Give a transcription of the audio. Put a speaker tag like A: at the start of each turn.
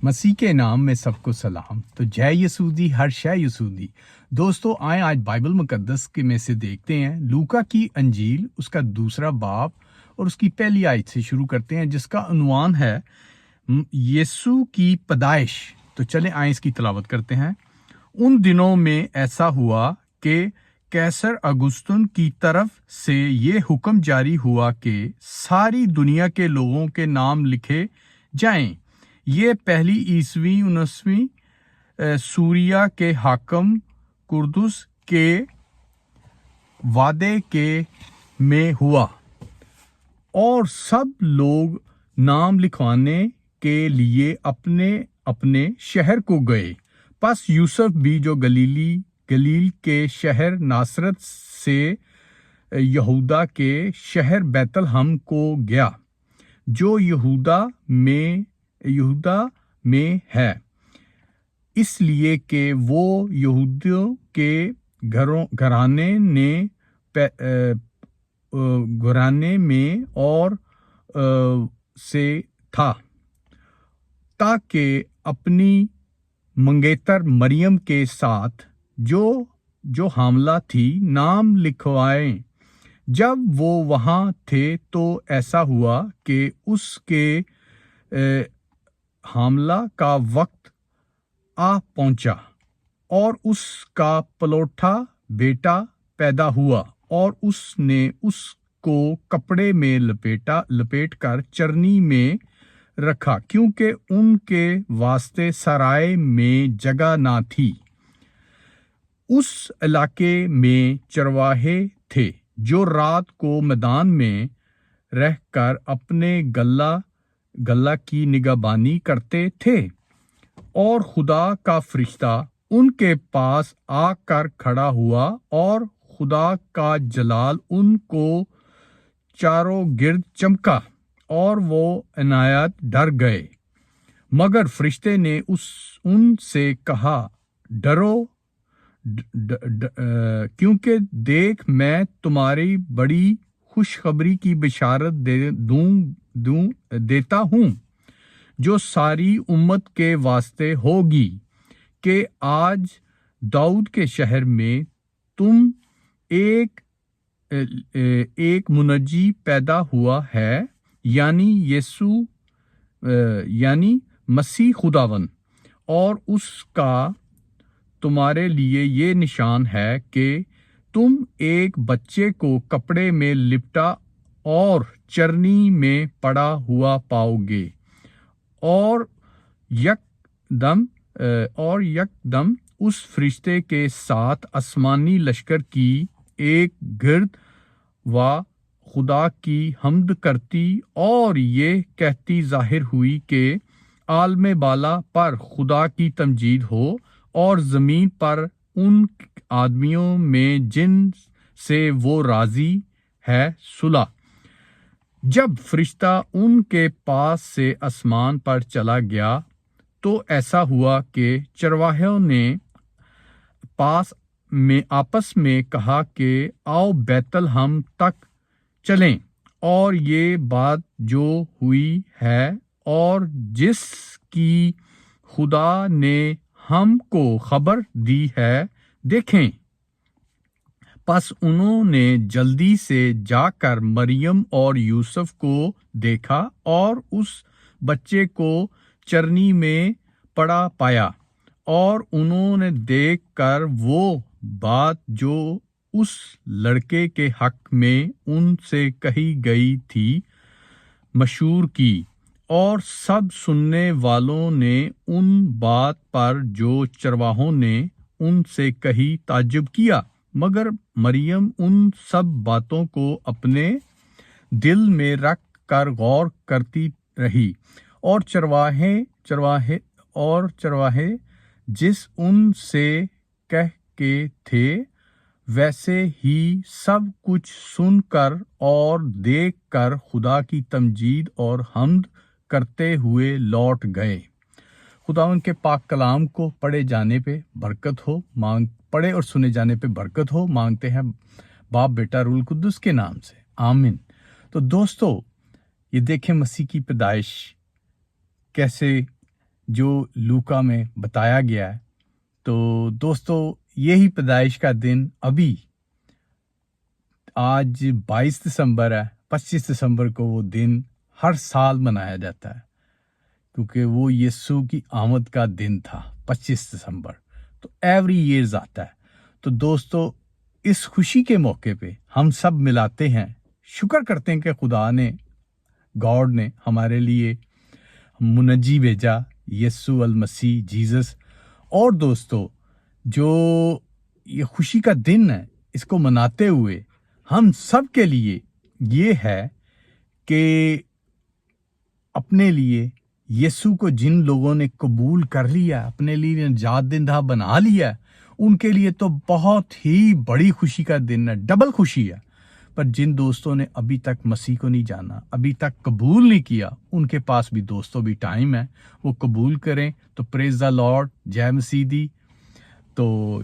A: مسیح کے نام میں سب کو سلام۔ تو جے یسودی ہر شے یسودی۔ دوستو آئیں آج بائبل مقدس کے میں سے دیکھتے ہیں لوکا کی انجیل، اس کا 2 باب اور اس کی پہلی آیت سے شروع کرتے ہیں، جس کا عنوان ہے یسوع کی پیدائش۔ تو چلیں آئیں اس کی تلاوت کرتے ہیں۔ ان دنوں میں ایسا ہوا کہ قیصر اگستن کی طرف سے یہ حکم جاری ہوا کہ ساری دنیا کے لوگوں کے نام لکھے جائیں۔ یہ پہلی عیسوی 19ویں سوریہ کے حاکم قردس کے وعدے کے میں ہوا، اور سب لوگ نام لکھوانے کے لیے اپنے اپنے شہر کو گئے۔ پس یوسف بھی جو گلیل کے شہر ناصرت سے یہودا کے شہر بیت لحم کو گیا، جو یہودا میں ہے، اس لیے کہ وہ یہودیوں کے گھرانے میں اور سے تھا، تاکہ اپنی منگیتر مریم کے ساتھ جو حاملہ تھی نام لکھوائیں۔ جب وہ وہاں تھے تو ایسا ہوا کہ اس کے حاملہ کا وقت آ پہنچا، اور اس کا پلوٹھا بیٹا پیدا ہوا، اور اس نے اس کو کپڑے میں لپیٹ کر چرنی میں رکھا، کیونکہ ان کے واسطے سرائے میں جگہ نہ تھی۔ اس علاقے میں چرواہے تھے جو رات کو میدان میں رہ کر اپنے گلہ کی نگہبانی کرتے تھے، اور خدا کا فرشتہ ان کے پاس آ کر کھڑا ہوا، اور خدا کا جلال ان کو چاروں گرد چمکا، اور وہ عنایت ڈر گئے۔ مگر فرشتے نے ان سے کہا، ڈرو، کیونکہ دیکھ میں تمہاری بڑی خوشخبری کی بشارت دیتا ہوں، جو ساری امت کے واسطے ہوگی، کہ آج داؤد کے شہر میں تم ایک منجی پیدا ہوا ہے، یعنی یسوع، یعنی مسیح خداوند، اور اس کا تمہارے لیے یہ نشان ہے کہ تم ایک بچے کو کپڑے میں لپٹا اور چرنی میں پڑا ہوا پاؤ گے۔ اور یکدم اس فرشتے کے ساتھ آسمانی لشکر کی ایک گرد و خدا کی حمد کرتی اور یہ کہتی ظاہر ہوئی کہ عالم بالا پر خدا کی تمجید ہو، اور زمین پر ان آدمیوں میں جن سے وہ راضی ہے صلح۔ جب فرشتہ ان کے پاس سے آسمان پر چلا گیا تو ایسا ہوا کہ چرواہوں نے آپس میں کہا کہ آؤ بیت لحم تک چلیں، اور یہ بات جو ہوئی ہے اور جس کی خدا نے ہم کو خبر دی ہے دیکھیں۔ پس انہوں نے جلدی سے جا کر مریم اور یوسف کو دیکھا، اور اس بچے کو چرنی میں پڑا پایا، اور انہوں نے دیکھ کر وہ بات جو اس لڑکے کے حق میں ان سے کہی گئی تھی مشہور کی، اور سب سننے والوں نے ان بات پر جو چرواہوں نے ان سے کہی تعجب کیا۔ مگر مریم ان سب باتوں کو اپنے دل میں رکھ کر غور کرتی رہی، اور چرواہے جس ان سے کہہ کے تھے ویسے ہی سب کچھ سن کر اور دیکھ کر خدا کی تمجید اور حمد کرتے ہوئے لوٹ گئے۔ خداوند کے پاک کلام کو پڑھے جانے پہ برکت ہو، پڑھے اور سنے جانے پہ برکت ہو، مانگتے ہیں باپ بیٹا روح القدس کے نام سے، آمین۔ تو دوستو یہ دیکھیں مسیح کی پیدائش کیسے جو لوکا میں بتایا گیا ہے۔ تو دوستو یہی پیدائش کا دن ابھی آج 22 دسمبر ہے، 25 دسمبر کو وہ دن ہر سال منایا جاتا ہے، کیونکہ وہ یسوع کی آمد کا دن تھا 25 دسمبر، تو ایوری ایئرز آتا ہے۔ تو دوستو اس خوشی کے موقع پہ ہم سب ملاتے ہیں، شکر کرتے ہیں کہ خدا نے، گاڈ نے ہمارے لیے منجی بھیجا، یسوع المسیح جیزس۔ اور دوستو جو یہ خوشی کا دن ہے، اس کو مناتے ہوئے ہم سب کے لیے یہ ہے کہ اپنے لیے یسوع کو جن لوگوں نے قبول کر لیا، اپنے لیے نجات دہندہ بنا لیا، ان کے لیے تو بہت ہی بڑی خوشی کا دن ہے، ڈبل خوشی ہے۔ پر جن دوستوں نے ابھی تک مسیح کو نہیں جانا، ابھی تک قبول نہیں کیا، ان کے پاس بھی دوستوں بھی ٹائم ہے، وہ قبول کریں۔ تو پریز دا لارڈ، جے مسیح دی۔ تو